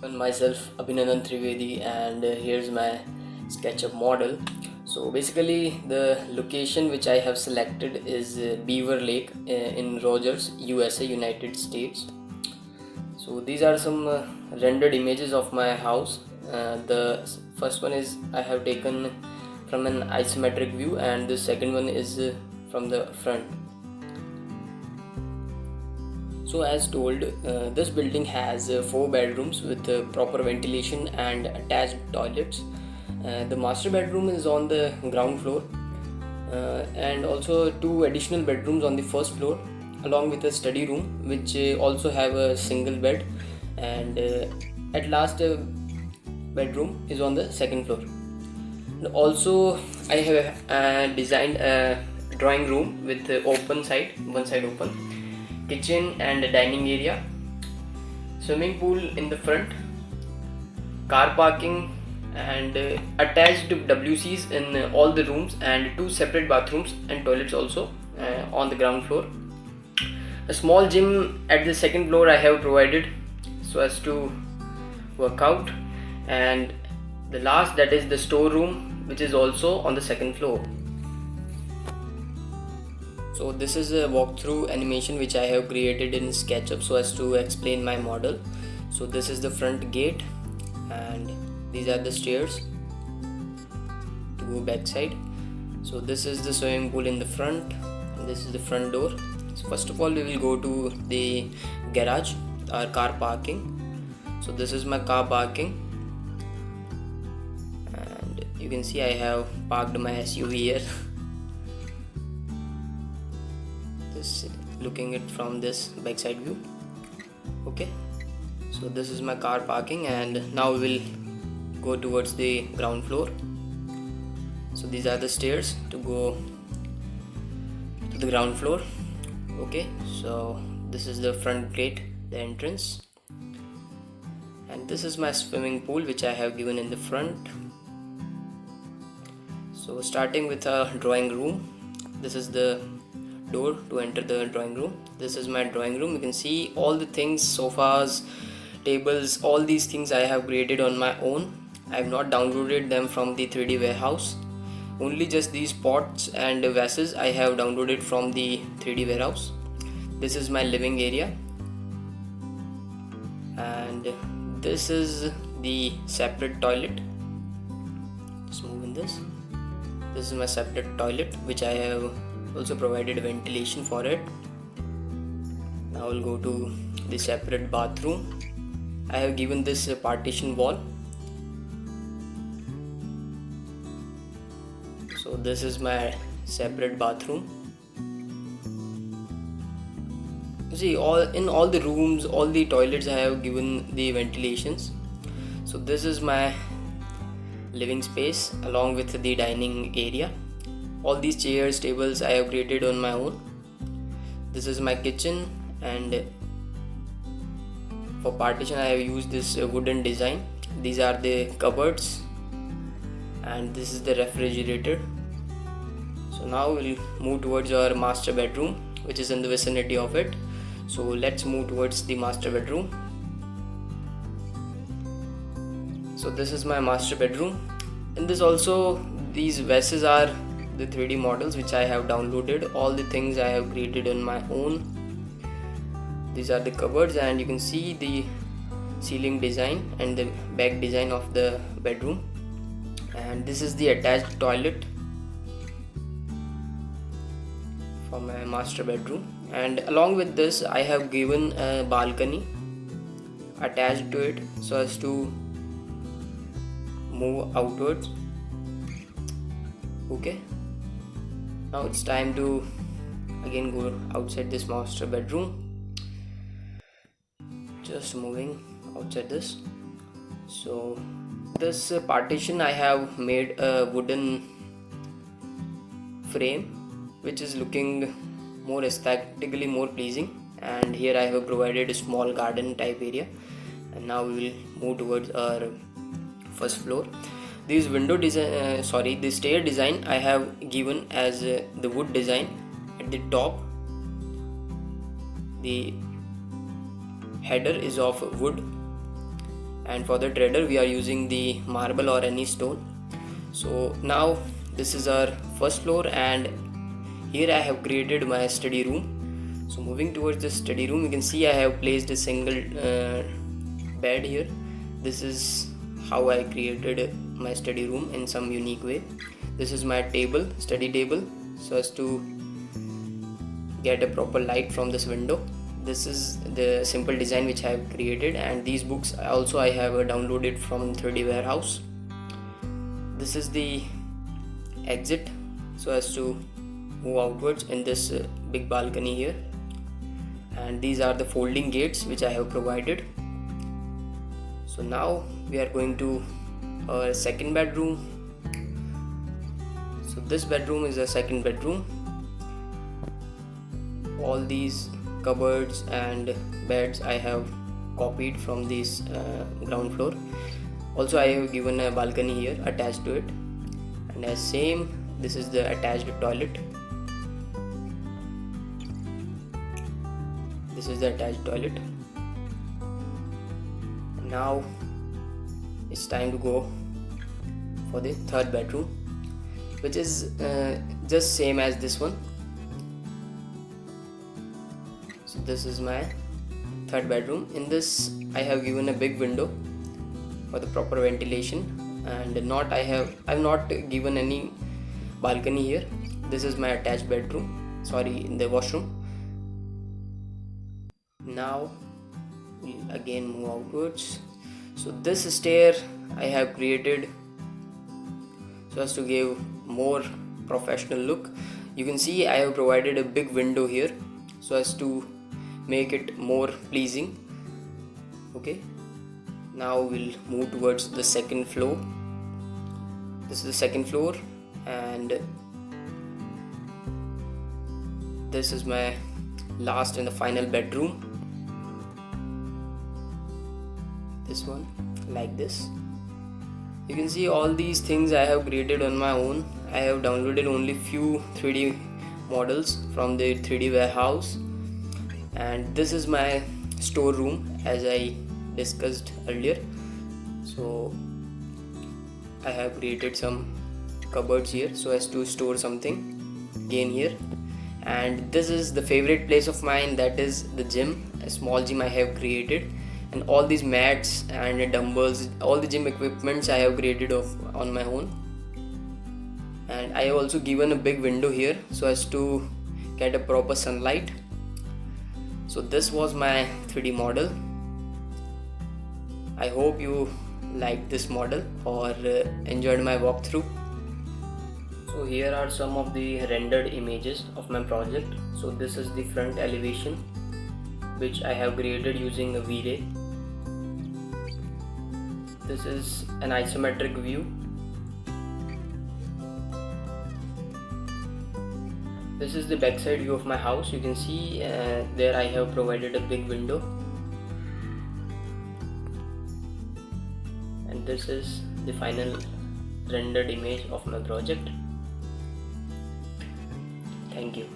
And myself Abhinandan Trivedi, and here's my SketchUp model. So basically the location which I have selected is Beaver Lake in Rogers, USA, United States. So these are some rendered images of my house. The first one is I have taken from an isometric view, and the second one is from the front. So as told, this building has 4 bedrooms with proper ventilation and attached toilets. The master bedroom is on the ground floor, and also 2 additional bedrooms on the first floor, along with a study room which also have a single bed, and at last bedroom is on the second floor. And also I have designed a drawing room with open side, one side open, kitchen and a dining area, swimming pool in the front, car parking, and attached WCs in all the rooms, and 2 separate bathrooms and toilets also on the ground floor. A small gym at the second floor I have provided so as to work out, and the last, that is the storeroom, which is also on the second floor. So this is a walkthrough animation which I have created in SketchUp so as to explain my model. So this is the front gate, and these are the stairs to go backside. So this is the swimming pool in the front, and this is the front door. So first of all we will go to the garage, our car parking. So this is my car parking, and you can see I have parked my SUV here. Looking it from this backside view. Okay, so this is my car parking, and now we will go towards the ground floor. So these are the stairs to go to the ground floor. Okay, so this is the front gate, the entrance, and this is my swimming pool which I have given in the front. So starting with a drawing room, this is the door to enter the drawing room. This is my drawing room. You can see all the things, sofas, tables, all these things I have created on my own. I have not downloaded them from the 3D warehouse. Only just these pots and vases I have downloaded from the 3D warehouse. This is my living area, and this is the separate toilet. Just move in this. This is my separate toilet which I have also provided ventilation for it. Now I'll go to the separate bathroom. I have given this partition wall. So this is my separate bathroom. See, in all the rooms, all the toilets I have given the ventilations. So this is my living space along with the dining area. All these chairs, tables I have created on my own. This is my kitchen, and for partition I have used this wooden design. These are the cupboards, and this is the refrigerator. So now we'll move towards our master bedroom, which is in the vicinity of it. So let's move towards the master bedroom. So this is my master bedroom. In this also, these vases are the 3D models which I have downloaded. All the things I have created on my own. These are the cupboards, and you can see the ceiling design and the back design of the bedroom. And this is the attached toilet for my master bedroom, and along with this I have given a balcony attached to it so as to move outwards. Okay, now it's time to again go outside this master bedroom. Just moving outside this. So this partition I have made a wooden frame which is looking more aesthetically more pleasing, and here I have provided a small garden type area. And now we will move towards our first floor. This window design, the stair design I have given as the wood design at the top. The header is of wood, and for the trailer we are using the marble or any stone. So now this is our first floor, and here I have created my study room. So moving towards the study room, you can see I have placed a single bed here. This is how I created my study room in some unique way. This is my table, study table, so as to get a proper light from this window. This is the simple design which I have created, and these books also I have downloaded from 3D warehouse. This is the exit, so as to move outwards in this big balcony here, and these are the folding gates which I have provided. So now we are going to our second bedroom. So this bedroom is a second bedroom. All these cupboards and beds I have copied from this ground floor. Also I have given a balcony here attached to it, and as same, this is the attached toilet. This is the attached toilet. Now it's time to go for the third bedroom, which is just same as this one. So this is my third bedroom. In this I have given a big window for the proper ventilation, and I've not given any balcony here. This is my attached bedroom, in the washroom. Now we'll again move outwards. So this stair I have created so as to give more professional look. You can see I have provided a big window here so as to make it more pleasing. Okay, now we'll move towards the second floor. This is the second floor, and this is my last and the final bedroom. This one, like this. You can see all these things I have created on my own. I have downloaded only few 3D models from the 3D warehouse, and this is my storeroom as I discussed earlier. So I have created some cupboards here so as to store something again here, and this is the favorite place of mine, that is the gym. A small gym I have created, and all these mats and dumbbells, all the gym equipments I have created on my own. And I have also given a big window here so as to get a proper sunlight. So this was my 3D model. I hope you liked this model or enjoyed my walkthrough. So here are some of the rendered images of my project. So this is the front elevation which I have created using a V-Ray. This is an isometric view. This is the backside view of my house. You can see there I have provided a big window, and this is the final rendered image of my project. Thank you.